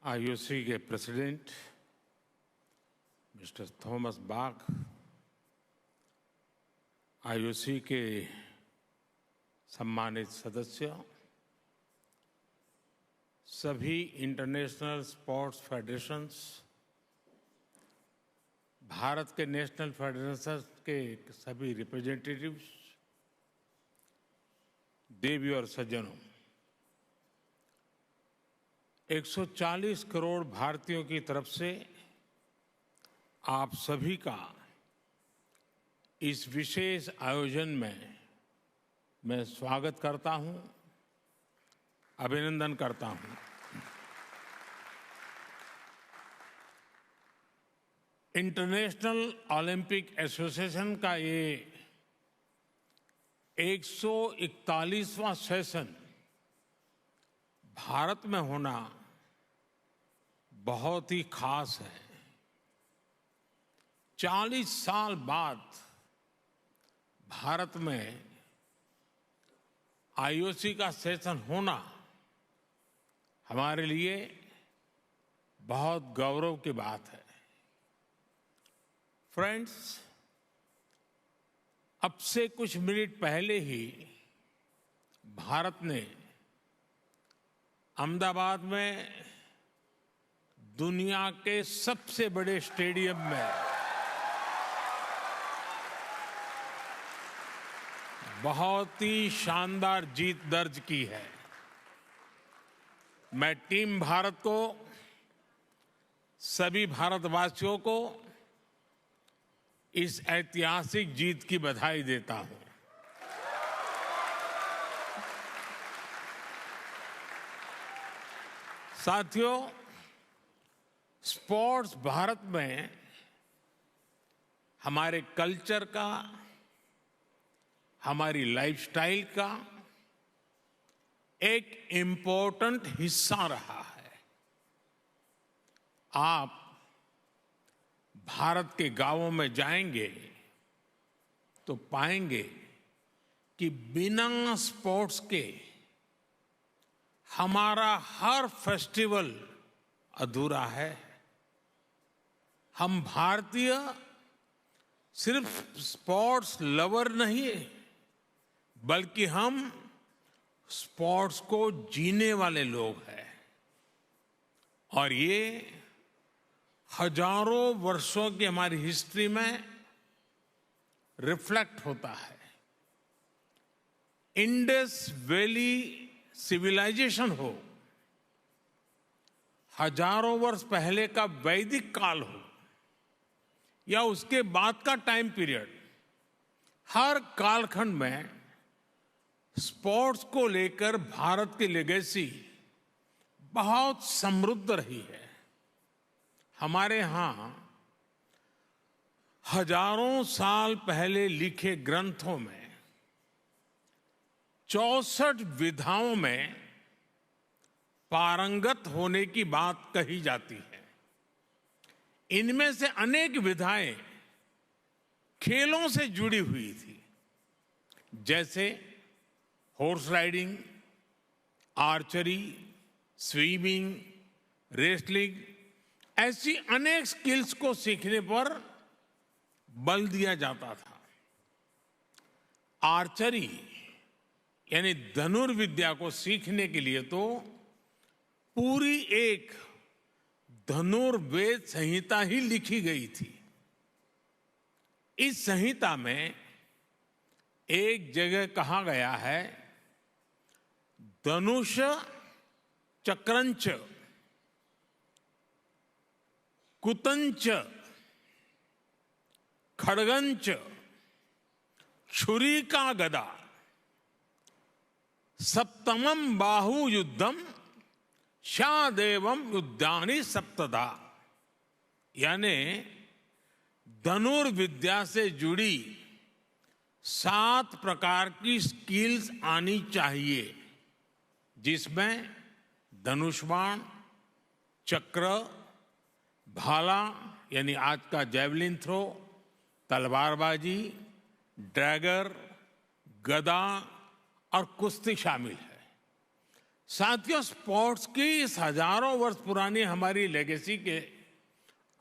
IOC के president mister Thomas बाख, IOC के सम्मानित सदस्य, सभी इंटरनेशनल स्पोर्ट्स फेडरेशंस, भारत के नेशनल फेडरेशंस के सभी रिप्रेजेंटेटिव्स, देवी और सज्जनों, 140 करोड़ भारतीयों की तरफ से आप सभी का इस विशेष आयोजन में मैं स्वागत करता हूं, अभिनंदन करता हूं। इंटरनेशनल ओलंपिक एसोसिएशन का ये 141वां सेशन भारत में होना बहुत ही खास है। 40 साल बाद भारत में IOC का सेशन होना हमारे लिए बहुत गौरव की बात है। फ्रेंड्स, अब से कुछ मिनट पहले ही भारत ने अहमदाबाद में दुनिया के सबसे बड़े स्टेडियम में बहुत ही शानदार जीत दर्ज की है। मैं टीम भारत को, सभी भारतवासियों को इस ऐतिहासिक जीत की बधाई देता हूं। साथियों, स्पोर्ट्स भारत में हमारे कल्चर का, हमारी लाइफस्टाइल का एक इम्पोर्टेंट हिस्सा रहा है। आप भारत के गांवों में जाएंगे तो पाएंगे कि बिना स्पोर्ट्स के हमारा हर फेस्टिवल अधूरा है। हम भारतीय सिर्फ स्पोर्ट्स लवर नहीं है, बल्कि हम स्पोर्ट्स को जीने वाले लोग हैं। और ये हजारों वर्षों की हमारी हिस्ट्री में रिफ्लेक्ट होता है। इंडस वैली सिविलाइजेशन हो, हजारों वर्ष पहले का वैदिक काल हो, या उसके बाद का टाइम पीरियड, हर कालखंड में स्पोर्ट्स को लेकर भारत की लेगेसी बहुत समृद्ध रही है। हमारे यहां हजारों साल पहले लिखे ग्रंथों में 64 विधाओं में पारंगत होने की बात कही जाती है। इनमें से अनेक विधाएं खेलों से जुड़ी हुई थी, जैसे horse riding, archery, swimming, wrestling. ऐसी अनेक स्किल्स को सीखने पर बल दिया जाता था। आर्चरी यानी धनुर्विद्या को सीखने के लिए तो पूरी एक धनुर्वेद संहिता ही लिखी गई थी। इस संहिता में एक जगह कहा गया है, धनुष चक्रंच कुतंच खड्गंच छुरी का गदा सप्तमम बाहु युद्धम शादेवम युद्धानि सप्तधा। यानी धनुर्विद्या से जुड़ी 7 प्रकार की स्किल्स आनी चाहिए, जिसमें धनुष बाण, चक्र, भाला यानी आज का जैवलिन थ्रो, तलवारबाजी, ड्रैगर, गदा और कुश्ती शामिल है। साथियों, स्पोर्ट्स की इस हजारों वर्ष पुरानी हमारी लेगेसी के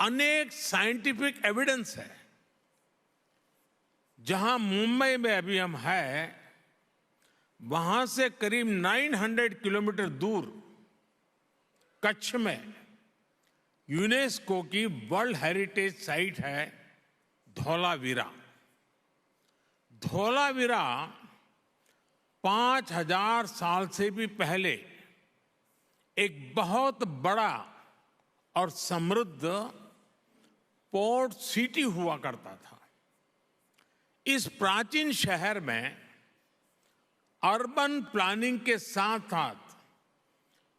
अनेक साइंटिफिक एविडेंस है। जहां मुंबई में अभी हम हैं, वहां से करीब 900 किलोमीटर दूर कच्छ में यूनेस्को की वर्ल्ड हेरिटेज साइट है धौलावीरा। धौलावीरा 5000 साल से भी पहले एक बहुत बड़ा और समृद्ध पोर्ट सिटी हुआ करता था। इस प्राचीन शहर में अर्बन प्लानिंग के साथ साथ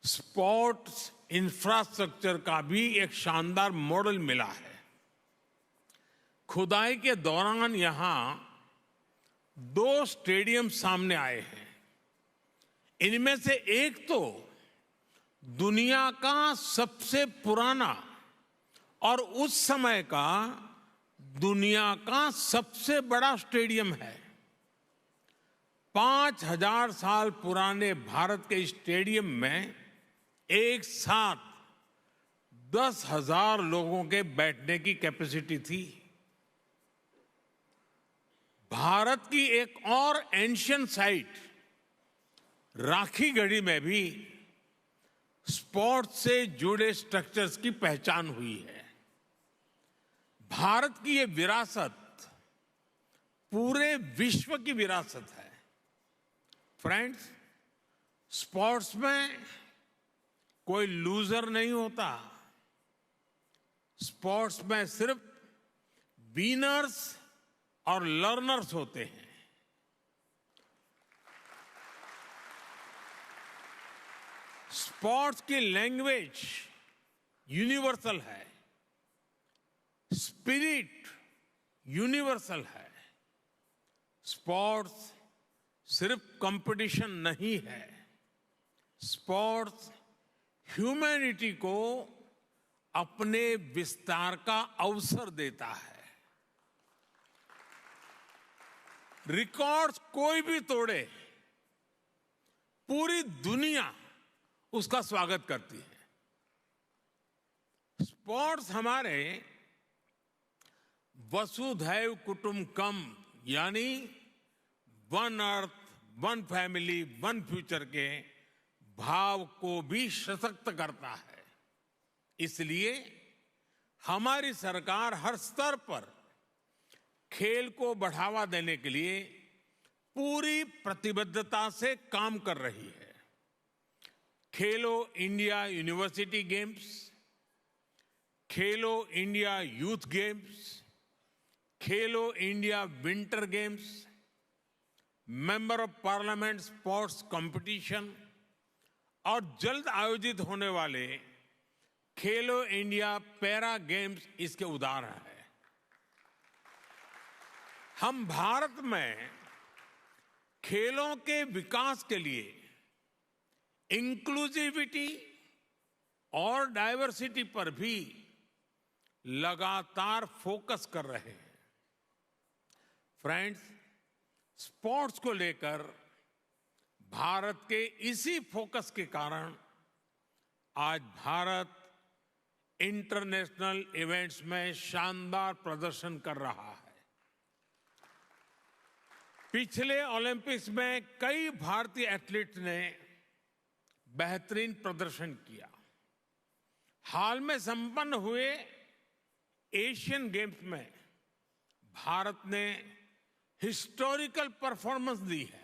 स्पोर्ट्स इंफ्रास्ट्रक्चर का भी एक शानदार मॉडल मिला है। खुदाई के दौरान यहां 2 स्टेडियम सामने आए हैं। इनमें से एक तो दुनिया का सबसे पुराना और उस समय का दुनिया का सबसे बड़ा स्टेडियम है। 5000 साल पुराने भारत के स्टेडियम में एक साथ 10,000 लोगों के बैठने की कैपेसिटी थी। भारत की एक और एंशियंट साइट राखीगढ़ी में भी स्पोर्ट्स से जुड़े स्ट्रक्चर्स की पहचान हुई है। भारत की ये विरासत पूरे विश्व की विरासत है। फ्रेंड्स, स्पोर्ट्स में कोई लूजर नहीं होता। स्पोर्ट्स में सिर्फ विनर्स और लर्नर्स होते हैं। स्पोर्ट्स की लैंग्वेज यूनिवर्सल है, स्पिरिट यूनिवर्सल है। स्पोर्ट्स सिर्फ कंपटीशन नहीं है। स्पोर्ट्स ह्यूमैनिटी को अपने विस्तार का अवसर देता है। रिकॉर्ड्स कोई भी तोड़े, पूरी दुनिया उसका स्वागत करती है। स्पोर्ट्स हमारे वसुधैव कुटुंबकम यानी one earth, one family, one future के भाव को भी सशक्त करता है। इसलिए हमारी सरकार हर स्तर पर खेल को बढ़ावा देने के लिए पूरी प्रतिबद्धता से काम कर रही है। खेलो India university games, Khelo India youth games, Khelo India winter games, member of parliament sports competition और जल्द आयोजित होने वाले खेलो इंडिया पैरा गेम्स इसके उदाहरण हैं। हम भारत में खेलों के विकास के लिए इंक्लूसिविटी और डाइवर्सिटी पर भी लगातार फोकस कर रहे हैं। फ्रेंड्स, स्पोर्ट्स को लेकर भारत के इसी फोकस के कारण आज भारत इंटरनेशनल इवेंट्स में शानदार प्रदर्शन कर रहा है। पिछले ओलंपिक्स में कई भारतीय एथलीट्स ने बेहतरीन प्रदर्शन किया। हाल में संपन्न हुए एशियन गेम्स में भारत ने हिस्टोरिकल परफॉर्मेंस दी है।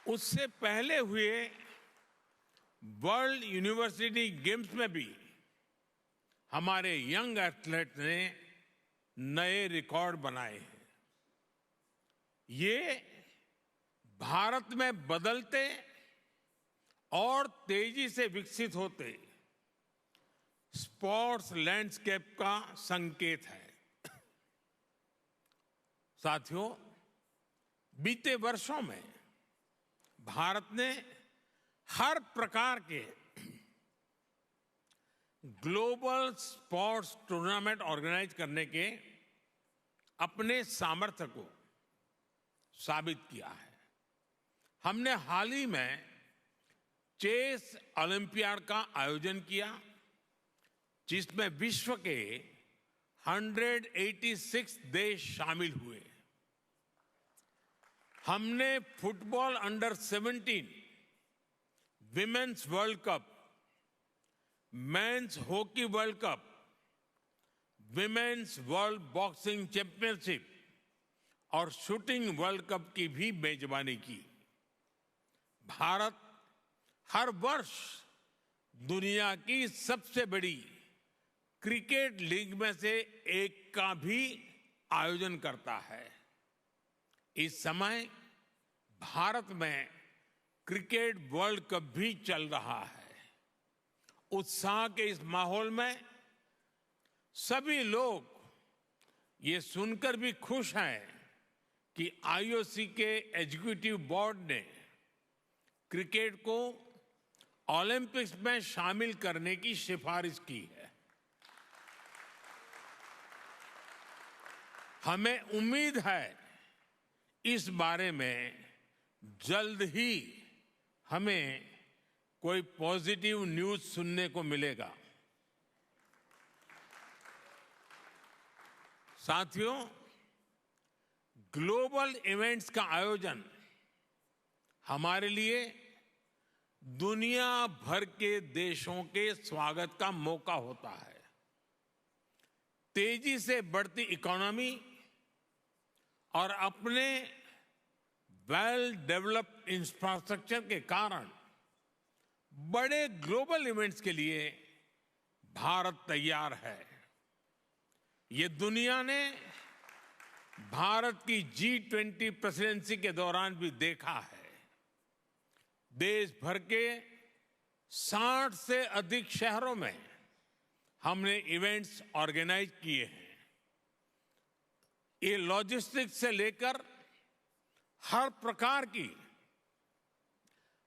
उससे पहले हुए वर्ल्ड यूनिवर्सिटी गेम्स में भी हमारे यंग एथलीट ने नए रिकॉर्ड बनाए हैं। ये भारत में बदलते और तेजी से विकसित होते स्पोर्ट्स लैंडस्केप का संकेत है। साथियों, बीते वर्षों में भारत ने हर प्रकार के ग्लोबल स्पोर्ट्स टूर्नामेंट ऑर्गेनाइज करने के अपने सामर्थ्य को साबित किया है। हमने हाल ही में चेस ओलंपियाड का आयोजन किया, जिसमें विश्व के 186 देश शामिल हुए। हमने football under 17 women's world cup, men's hockey world cup, women's world boxing championship और शूटिंग वर्ल्ड कप की भी मेजबानी की। भारत हर वर्ष दुनिया की सबसे बड़ी क्रिकेट लीग में से एक का भी आयोजन करता है। इस समय भारत में क्रिकेट वर्ल्ड कप भी चल रहा है। उत्साह के इस माहौल में सभी लोग ये सुनकर भी खुश हैं कि आईओसी के एग्जीक्यूटिव बोर्ड ने क्रिकेट को ओलंपिक्स में शामिल करने की सिफारिश की है। हमें उम्मीद है इस बारे में जल्द ही हमें कोई पॉजिटिव न्यूज सुनने को मिलेगा। साथियों, ग्लोबल इवेंट्स का आयोजन हमारे लिए दुनिया भर के देशों के स्वागत का मौका होता है। तेजी से बढ़ती इकोनॉमी और अपने वेल डेवलप्ड इंफ्रास्ट्रक्चर के कारण बड़े ग्लोबल इवेंट्स के लिए भारत तैयार है। ये दुनिया ने भारत की G20 प्रेसिडेंसी के दौरान भी देखा है। देश भर के 60 से अधिक शहरों में हमने इवेंट्स ऑर्गेनाइज किए हैं। ये लॉजिस्टिक्स से लेकर हर प्रकार की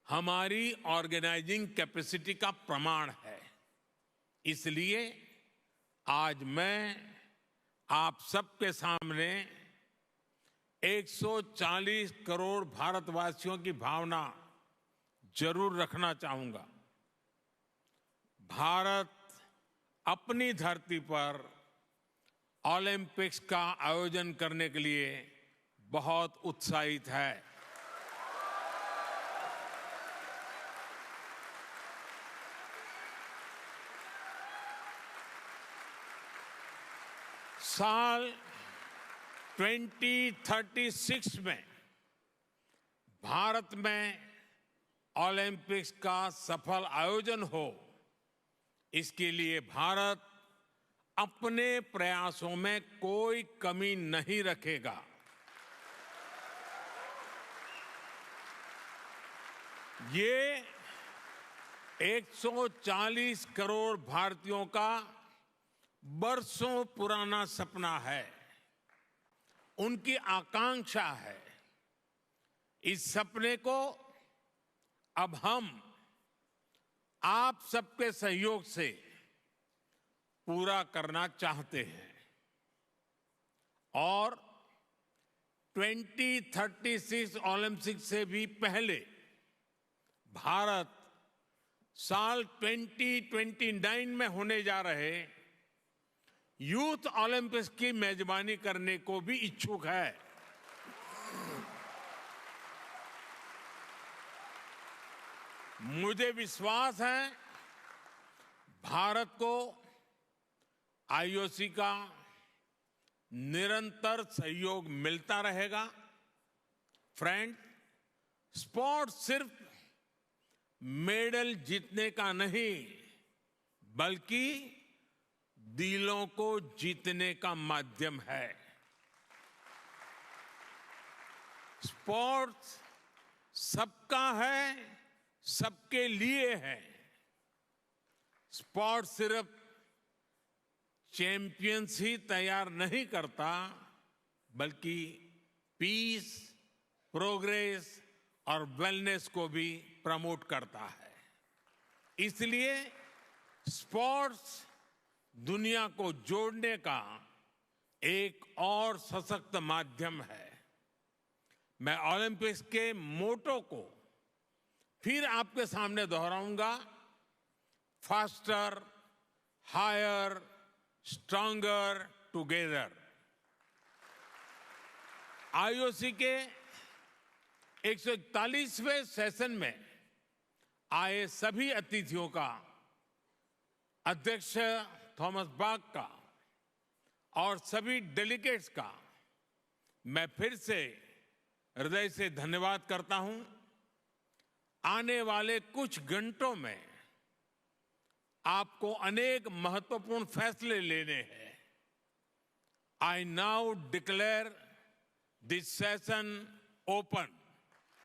हमारी ऑर्गेनाइजिंग कैपेसिटी का प्रमाण है। इसलिए आज मैं आप सबके सामने 140 करोड़ भारतवासियों की भावना जरूर रखना चाहूंगा। भारत अपनी धरती पर ओलंपिक्स का आयोजन करने के लिए बहुत उत्साहित है। साल 2036 में भारत में ओलंपिक्स का सफल आयोजन हो, इसके लिए भारत अपने प्रयासों में कोई कमी नहीं रखेगा। ये 140 करोड़ भारतीयों का बरसों पुराना सपना है, उनकी आकांक्षा है। इस सपने को अब हम आप सबके सहयोग से पूरा करना चाहते हैं और 2036 ओलंपिक्स से भी पहले भारत साल 2029 में होने जा रहे यूथ ओलंपिक्स की मेजबानी करने को भी इच्छुक है। मुझे विश्वास है भारत को आईओसी का निरंतर सहयोग मिलता रहेगा। फ्रेंड, स्पोर्ट्स सिर्फ मेडल जीतने का नहीं, बल्कि दिलों को जीतने का माध्यम है। स्पोर्ट्स सबका है, सबके लिए है। स्पोर्ट्स सिर्फ चैंपियंस ही तैयार नहीं करता, बल्कि पीस, प्रोग्रेस और वेलनेस को भी प्रमोट करता है। इसलिए स्पोर्ट्स दुनिया को जोड़ने का एक और सशक्त माध्यम है। मैं ओलंपिक्स के मोटो को फिर आपके सामने दोहराऊंगा, faster, higher, stronger together. IOC के 141वें सेशन में आए सभी अतिथियों का, अध्यक्ष थॉमस बाक का और सभी डेलीगेट्स का मैं फिर से हृदय से धन्यवाद करता हूं। आने वाले कुछ घंटों में आपको अनेक महत्वपूर्ण फैसले लेने हैं। I now declare this session open.